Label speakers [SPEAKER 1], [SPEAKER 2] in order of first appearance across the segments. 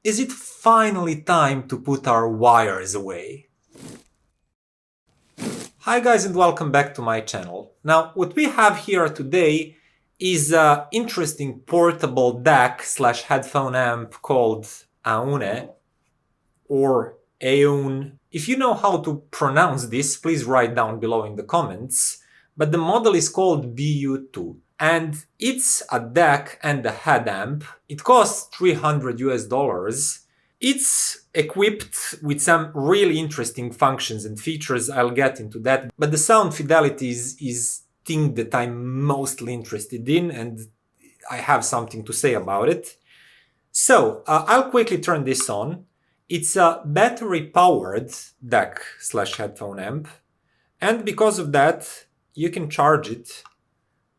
[SPEAKER 1] is it finally time to put our wires away? Hi guys and welcome back to my channel. Now what we have here today is an interesting portable DAC/headphone amp called Aune or Aune. If you know how to pronounce this, please write down below in the comments. But the model is called BU2 and it's a DAC and a head amp. It costs $300 US. It's equipped with some really interesting functions and features. I'll get into that. But the sound fidelity is thing that I'm mostly interested in, and I have something to say about it. So I'll quickly turn this on. It's a battery-powered DAC/headphone amp, and because of that, you can charge it.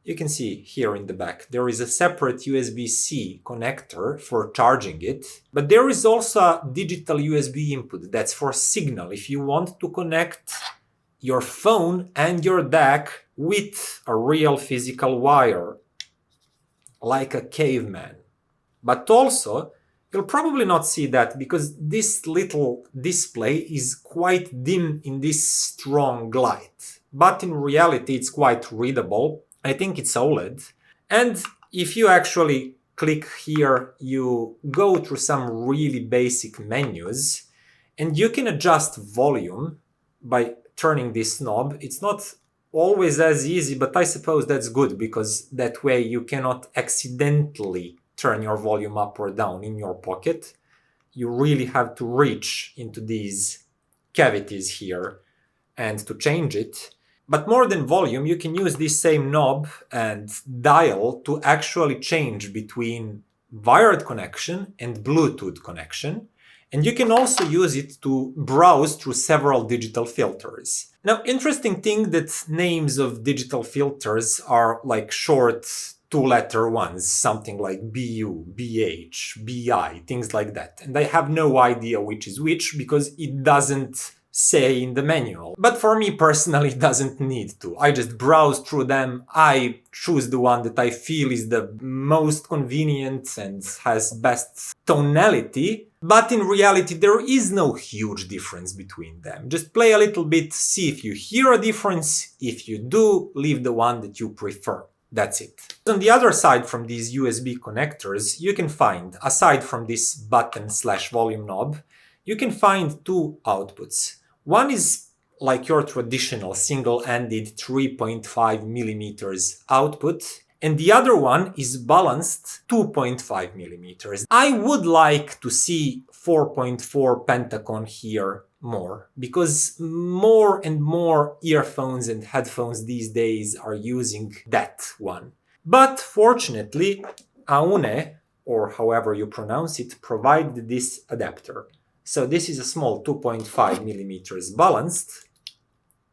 [SPEAKER 1] You can see here in the back, there is a separate USB-C connector for charging it, but there is also a digital USB input that's for signal if you want to connect your phone and your DAC with a real physical wire, like a caveman. But also, you'll probably not see that because this little display is quite dim in this strong light. But in reality, it's quite readable. I think it's OLED. And if you actually click here, you go through some really basic menus and you can adjust volume by turning this knob. It's not always as easy, but I suppose that's good because that way you cannot accidentally turn your volume up or down in your pocket. You really have to reach into these cavities here and to change it. But more than volume, you can use this same knob and dial to actually change between wired connection and Bluetooth connection. And you can also use it to browse through several digital filters. Now, interesting thing that names of digital filters are like short two-letter ones, something like BU, BH, BI, things like that. And I have no idea which is which because it doesn't say in the manual. But for me personally, it doesn't need to. I just browse through them. I choose the one that I feel is the most convenient and has best tonality. But in reality, there is no huge difference between them. Just play a little bit, see if you hear a difference. If you do, leave the one that you prefer. That's it. On the other side from these USB connectors, you can find, aside from this button/volume knob, you can find two outputs. One is like your traditional single-ended 3.5 millimeters output, and the other one is balanced 2.5 millimeters. I would like to see 4.4 Pentagon here more, because more and more earphones and headphones these days are using that one. But fortunately, Aune, or however you pronounce it, provided this adapter. So this is a small 2.5 millimeters balanced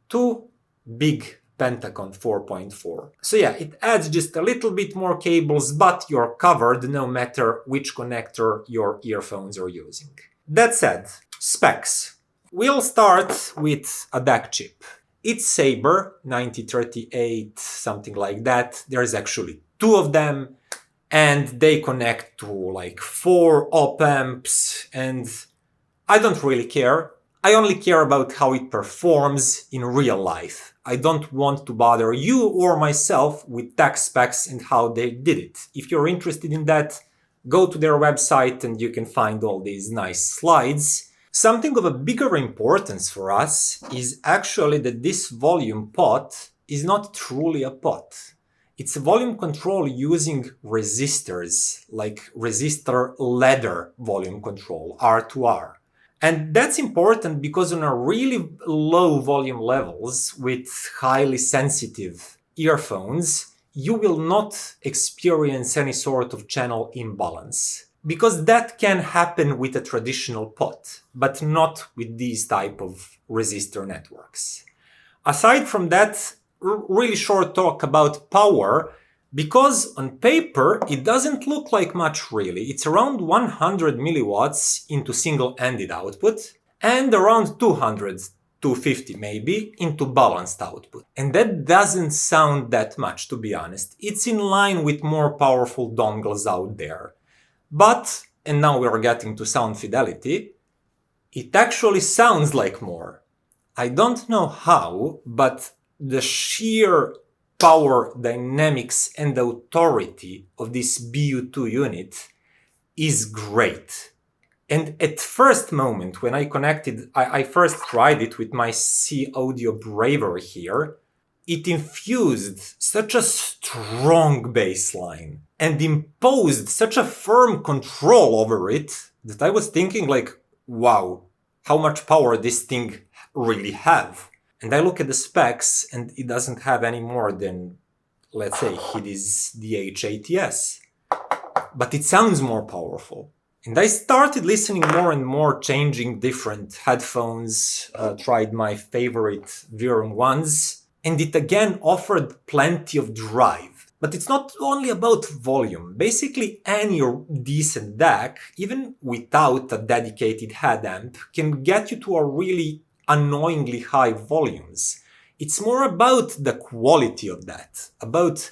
[SPEAKER 1] to big Pentagon 4.4. So yeah, it adds just a little bit more cables, but you're covered no matter which connector your earphones are using. That said, specs. We'll start with a DAC chip. It's Sabre 9038, something like that. There's actually two of them, and they connect to like 4 op-amps, and I don't really care. I only care about how it performs in real life. I don't want to bother you or myself with DAC specs and how they did it. If you're interested in that, go to their website and you can find all these nice slides. Something of a bigger importance for us is actually that this volume pot is not truly a pot. It's a volume control using resistors, like resistor ladder volume control, R2R. And that's important because on a really low volume levels with highly sensitive earphones, you will not experience any sort of channel imbalance. Because that can happen with a traditional pot, but not with these type of resistor networks. Aside from that, really short talk about power, because on paper it doesn't look like much really. It's around 100 milliwatts into single-ended output and around 200, 250 maybe into balanced output. And that doesn't sound that much, to be honest. It's in line with more powerful dongles out there. But and now we're getting to sound fidelity, it actually sounds like more. I don't know how, but the sheer power, dynamics, and authority of this BU2 unit is great. And at first moment, when I connected, I first tried it with my C Audio Braver here, it infused such a strong bass line and imposed such a firm control over it that I was thinking like, wow, how much power this thing really have. And I look at the specs and it doesn't have any more than, let's say, Hidizs DH80s. But it sounds more powerful. And I started listening more and more, changing different headphones, tried my favorite Viren ones, and it again offered plenty of drive. But it's not only about volume. Basically, any decent DAC, even without a dedicated head amp, can get you to a really annoyingly high volumes. It's more about the quality of that, about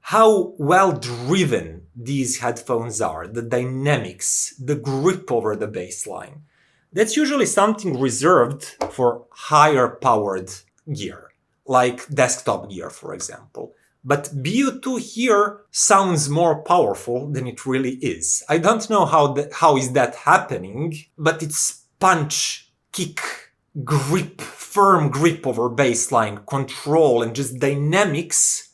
[SPEAKER 1] how well driven these headphones are, the dynamics, the grip over the bassline. That's usually something reserved for higher powered gear, like desktop gear, for example. But BU2 here sounds more powerful than it really is. I don't know how is that happening, but its punch, kick, grip, firm grip over bassline, control, and just dynamics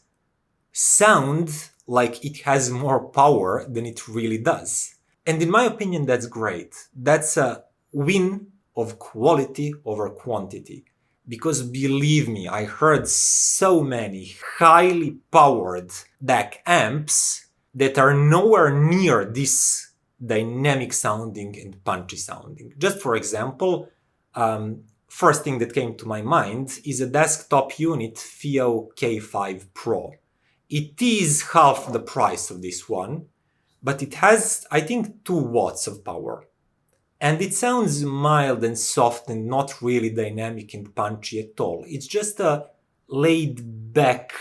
[SPEAKER 1] sound like it has more power than it really does. And in my opinion, that's great. That's a win of quality over quantity. Because believe me, I heard so many highly powered DAC amps that are nowhere near this dynamic sounding and punchy sounding. Just for example, first thing that came to my mind is a desktop unit FIO K5 Pro. It is half the price of this one, but it has, I think, 2 watts of power. And it sounds mild and soft and not really dynamic and punchy at all. It's just a laid-back,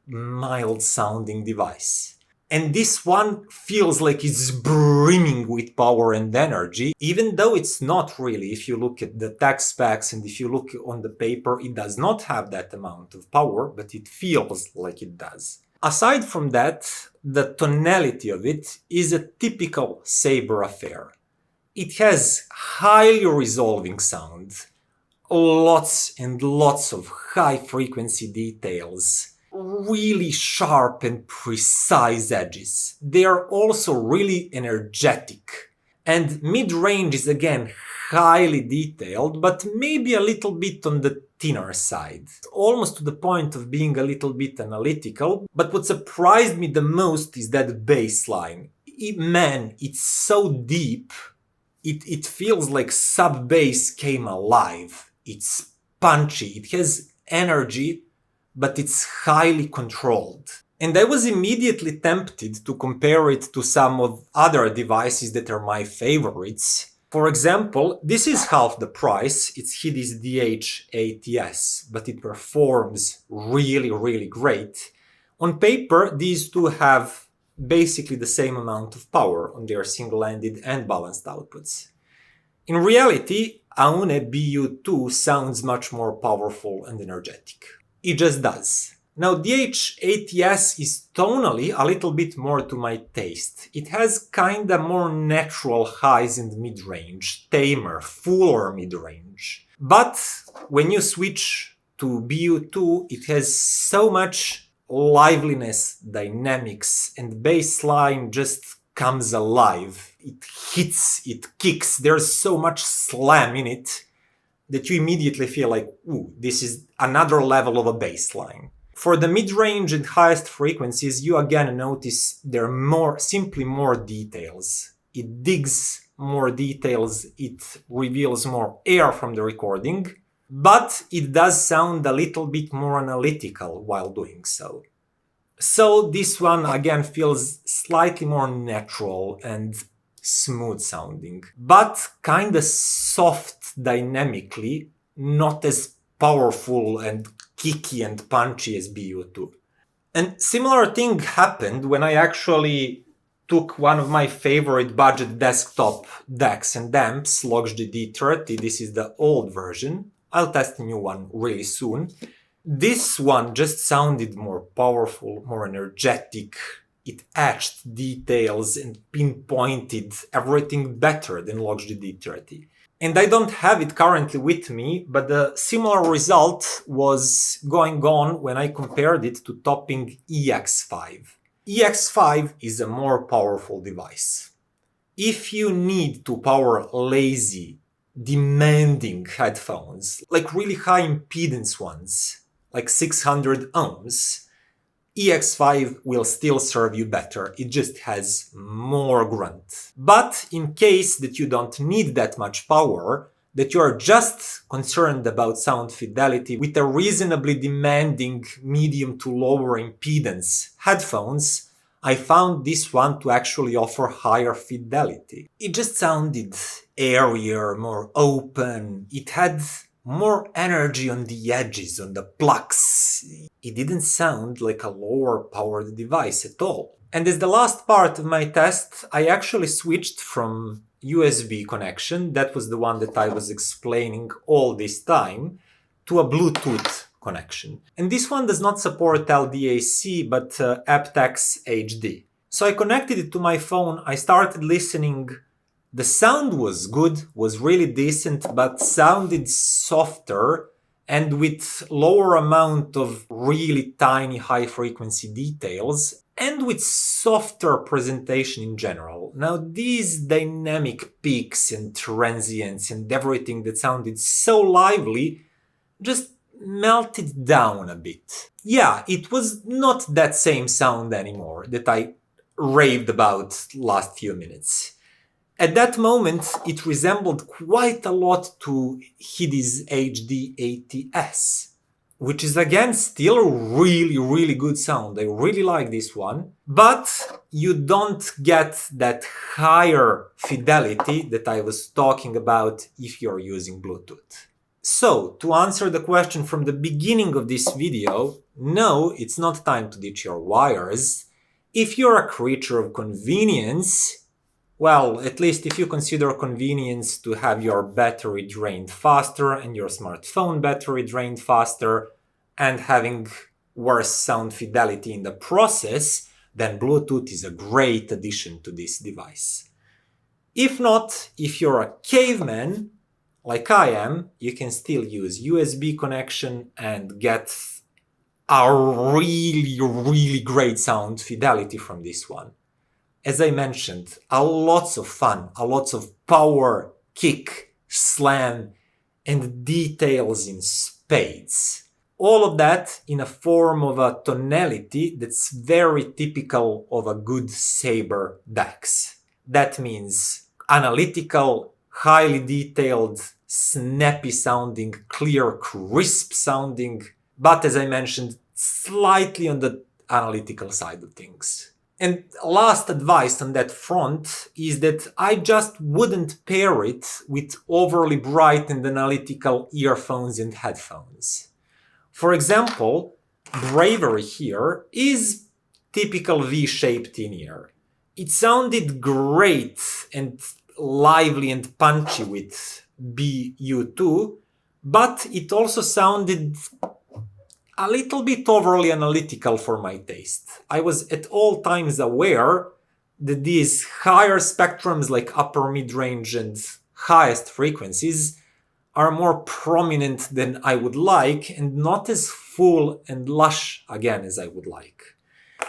[SPEAKER 1] mild-sounding device. And this one feels like it's brimming with power and energy, even though it's not really. If you look at the tech specs and if you look on the paper, it does not have that amount of power, but it feels like it does. Aside from that, the tonality of it is a typical Sabre affair. It has highly resolving sound, lots and lots of high-frequency details, really sharp and precise edges. They are also really energetic. And mid-range is again highly detailed, but maybe a little bit on the thinner side, almost to the point of being a little bit analytical. But what surprised me the most is that bass line. Man, it's so deep. It feels like sub-bass came alive. It's punchy, it has energy, but it's highly controlled. And I was immediately tempted to compare it to some of other devices that are my favorites. For example, this is half the price, it's Hidizs DH80s, but it performs really, really great. On paper, these two have basically the same amount of power on their single-ended and balanced outputs. In reality, Aune BU2 sounds much more powerful and energetic. It just does. Now, DH80s is tonally a little bit more to my taste. It has kinda more natural highs and mid-range, tamer, fuller mid-range. But when you switch to BU2, it has so much liveliness, dynamics, and bassline just comes alive. It hits, it kicks, there's so much slam in it that you immediately feel like, ooh, this is another level of a bassline. For the mid-range and highest frequencies, you again notice there are simply more details. It digs more details, it reveals more air from the recording, but it does sound a little bit more analytical while doing so. So this one again feels slightly more natural and smooth sounding, but kinda soft dynamically, not as powerful and kicky and punchy as BU2. And similar thing happened when I actually took one of my favorite budget desktop DACs and amps, Loxjie D30. This is the old version. I'll test a new one really soon. This one just sounded more powerful, more energetic. It etched details and pinpointed everything better than Loxjie D30. And I don't have it currently with me, but the similar result was going on when I compared it to Topping EX5. EX5 is a more powerful device. If you need to power lazy, demanding headphones, like really high impedance ones, like 600 ohms, EX5 will still serve you better. It just has more grunt. But in case that you don't need that much power, that you are just concerned about sound fidelity with a reasonably demanding medium to lower impedance headphones, I found this one to actually offer higher fidelity. It just sounded airier, more open. It had more energy on the edges, on the plucks. It didn't sound like a lower powered device at all. And as the last part of my test, I actually switched from USB connection, that was the one that I was explaining all this time, to a Bluetooth connection. And this one does not support LDAC, but aptX HD. So I connected it to my phone, I started listening. The sound was good, was really decent, but sounded softer and with lower amount of really tiny high frequency details and with softer presentation in general. Now these dynamic peaks and transients and everything that sounded so lively just melted down a bit. Yeah, it was not that same sound anymore that I raved about last few minutes. At that moment, it resembled quite a lot to Hidizs DH80s, which is again still a really good sound. I really like this one, but you don't get that higher fidelity that I was talking about if you're using Bluetooth. So, to answer the question from the beginning of this video, no, it's not time to ditch your wires. If you're a creature of convenience, well, at least if you consider convenience to have your battery drained faster and your smartphone battery drained faster and having worse sound fidelity in the process, then Bluetooth is a great addition to this device. If not, if you're a caveman, like I am, you can still use USB connection and get a really great sound fidelity from this one. As I mentioned, a lots of fun, a lots of power, kick, slam, and details in spades. All of that in a form of a tonality that's very typical of a good Sabre DACs. That means analytical, highly detailed, snappy sounding, clear, crisp sounding, but as I mentioned, slightly on the analytical side of things. And last advice on that front is that I just wouldn't pair it with overly bright and analytical earphones and headphones. For example, Bravery here is typical V-shaped in-ear. It sounded great and lively and punchy with BU2, but it also sounded a little bit overly analytical for my taste. I was at all times aware that these higher spectrums like upper mid-range and highest frequencies are more prominent than I would like and not as full and lush again as I would like.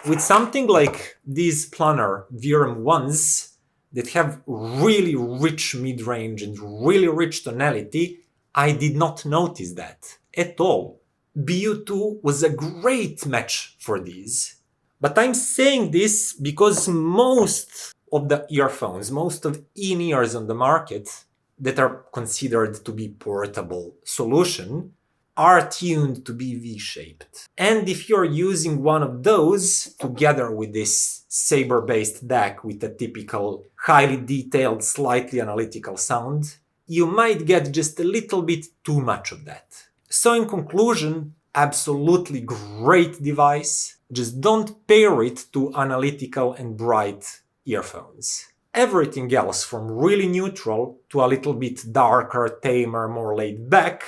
[SPEAKER 1] With something like these planar VRM ones that have really rich mid-range and really rich tonality, I did not notice that at all. BU2 was a great match for these. But I'm saying this because most of the earphones, most of in-ears on the market that are considered to be portable solution are tuned to be V-shaped. And if you're using one of those together with this Sabre-based DAC with a typical highly detailed, slightly analytical sound, you might get just a little bit too much of that. So in conclusion, absolutely great device. Just don't pair it to analytical and bright earphones. Everything else, from really neutral to a little bit darker, tamer, more laid back,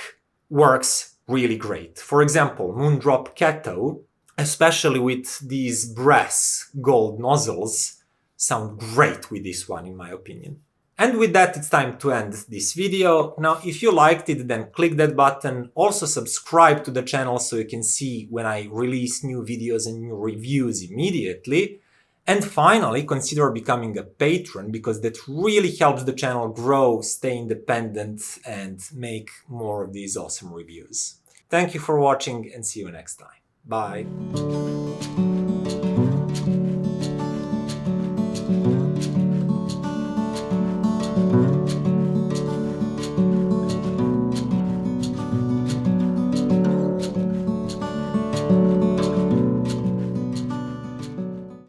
[SPEAKER 1] works really great. For example, Moondrop Kato, especially with these brass gold nozzles, sound great with this one in my opinion. And with that, it's time to end this video. Now, if you liked it, then click that button. Also subscribe to the channel so you can see when I release new videos and new reviews immediately. And finally, consider becoming a patron, because that really helps the channel grow, stay independent, and make more of these awesome reviews. Thank you for watching and see you next time. Bye.